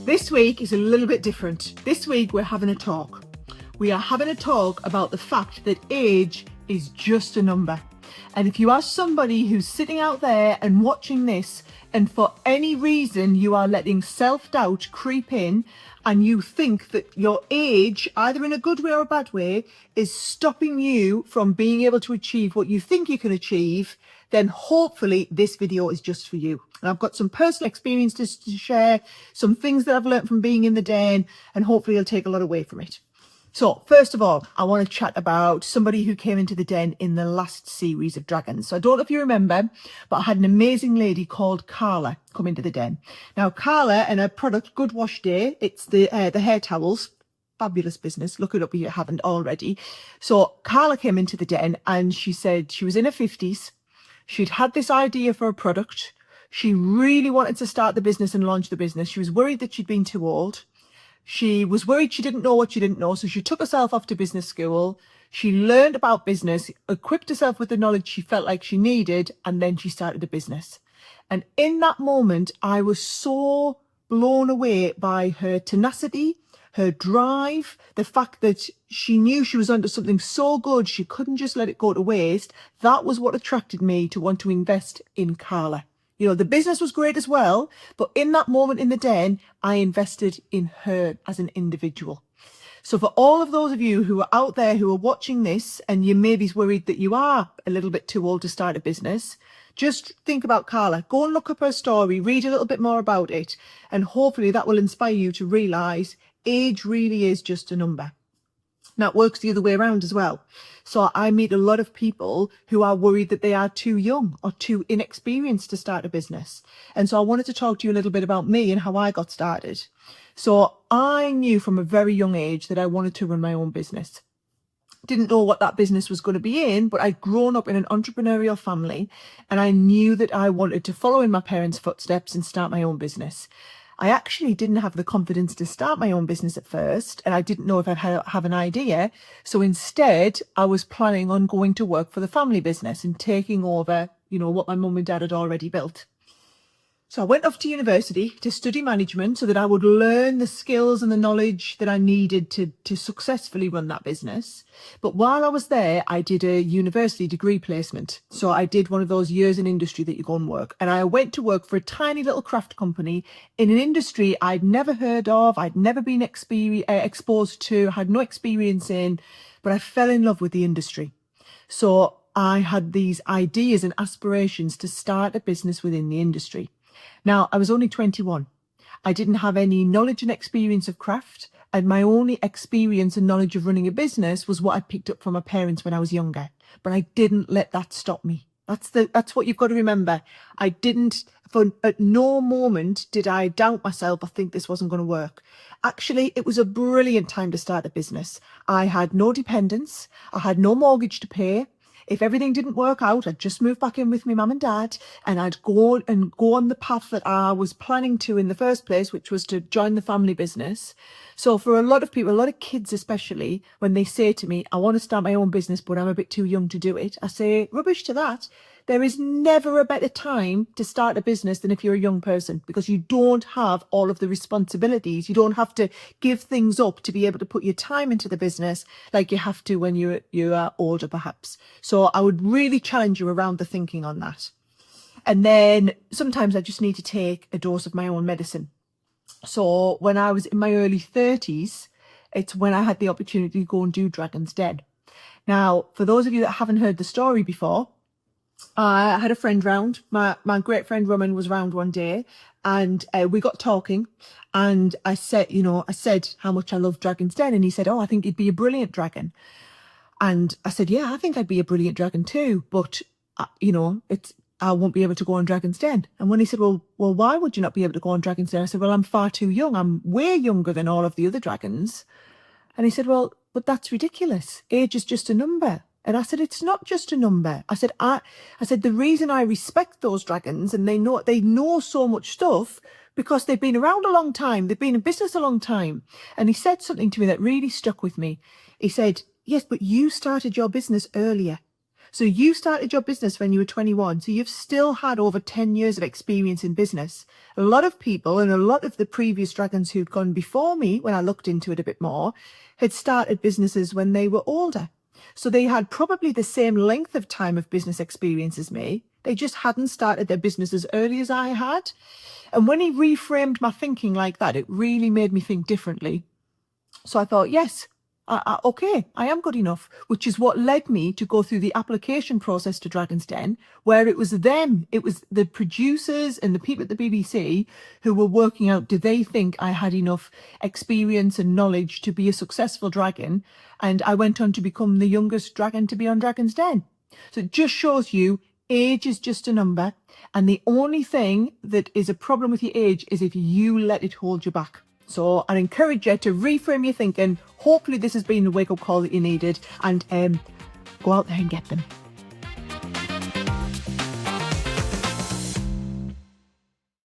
This week is a little bit different. This week we're having a talk. We are having a talk about the fact that age is just a number. And if you are somebody who's sitting out there and watching this, and for any reason you are letting self-doubt creep in, and you think that your age, either in a good way or a bad way, is stopping you from being able to achieve what you think you can achieve, then hopefully this video is just for you. And I've got some personal experiences to share, some things that I've learned from being in the den, and hopefully you'll take a lot away from it. So first of all, I want to chat about somebody who came into the den in the last series of Dragons. So I don't know if you remember, but I had an amazing lady called Carla come into the den. Now, Carla and her product, Good Wash Day, it's the hair towels. Fabulous business. Look it up if you haven't already. So Carla came into the den and she said she was in her 50s. She'd had this idea for a product. She really wanted to start the business and launch the business. She was worried that she'd been too old. She was worried she didn't know what she didn't know, so she took herself off to business school. She learned about business, equipped herself with the knowledge she felt like she needed, and then she started a business. And in that moment, I was so blown away by her tenacity, her drive, the fact that she knew she was under something so good she couldn't just let it go to waste. That was what attracted me to want to invest in Carla. You know, the business was great as well, but in that moment in the den, I invested in her as an individual. So for all of those of you who are out there who are watching this and you may be worried that you are a little bit too old to start a business, just think about Carla. Go and look up her story, read a little bit more about it, and hopefully that will inspire you to realise age really is just a number. Now, it works the other way around as well. So I meet a lot of people who are worried that they are too young or too inexperienced to start a business. And so I wanted to talk to you a little bit about me and how I got started. So I knew from a very young age that I wanted to run my own business. Didn't know what that business was going to be in, but I'd grown up in an entrepreneurial family and I knew that I wanted to follow in my parents' footsteps and start my own business. I actually didn't have the confidence to start my own business at first, and I didn't know if I'd have an idea. So instead, I was planning on going to work for the family business and taking over, you know, what my mum and dad had already built. So I went off to university to study management so that I would learn the skills and the knowledge that I needed to successfully run that business. But while I was there, I did a university degree placement. So I did one of those years in industry that you go and work. And I went to work for a tiny little craft company in an industry I'd never heard of, I'd never been exposed to, had no experience in, but I fell in love with the industry. So I had these ideas and aspirations to start a business within the industry. Now, I was only 21. I didn't have any knowledge and experience of craft, and my only experience and knowledge of running a business was what I picked up from my parents when I was younger. But I didn't let that stop me. That's what you've got to remember. At no moment did I doubt myself or think this wasn't going to work. Actually, it was a brilliant time to start a business. I had no dependents. I had no mortgage to pay. If everything didn't work out, I'd just move back in with my mum and dad and I'd go on the path that I was planning to in the first place, which was to join the family business. So for a lot of people, a lot of kids especially, when they say to me, I want to start my own business, but I'm a bit too young to do it, I say, rubbish to that. There is never a better time to start a business than if you're a young person, because you don't have all of the responsibilities. You don't have to give things up to be able to put your time into the business like you have to when you are older, perhaps. So I would really challenge you around the thinking on that. And then sometimes I just need to take a dose of my own medicine. So when I was in my early 30s, it's when I had the opportunity to go and do Dragon's Den. Now, for those of you that haven't heard the story before, I had a friend round. My great friend Roman was round one day, and we got talking. And I said how much I love Dragon's Den, and he said, "Oh, I think you'd be a brilliant dragon." And I said, "Yeah, I think I'd be a brilliant dragon too, but I won't be able to go on Dragon's Den." And when he said, "Well, why would you not be able to go on Dragon's Den?" I said, "Well, I'm far too young. I'm way younger than all of the other dragons." And he said, "Well, but that's ridiculous. Age is just a number." And I said, "It's not just a number." I said, "The reason I respect those dragons, and they know so much stuff, because they've been around a long time. They've been in business a long time." And he said something to me that really stuck with me. He said, "Yes, but you started your business earlier. So you started your business when you were 21. So you've still had over 10 years of experience in business. A lot of people and a lot of the previous dragons who'd gone before me, when I looked into it a bit more, had started businesses when they were older. So they had probably the same length of time of business experience as me. They just hadn't started their business as early as I had. And when he reframed my thinking like that, it really made me think differently. So I thought, yes, okay, I am good enough, which is what led me to go through the application process to Dragon's Den, where it was the producers and the people at the BBC who were working out, do they think I had enough experience and knowledge to be a successful dragon? And I went on to become the youngest dragon to be on Dragon's Den. So it just shows you age is just a number. And the only thing that is a problem with your age is if you let it hold you back. So I encourage you to reframe your thinking. Hopefully this has been the wake-up call that you needed, and go out there and get them.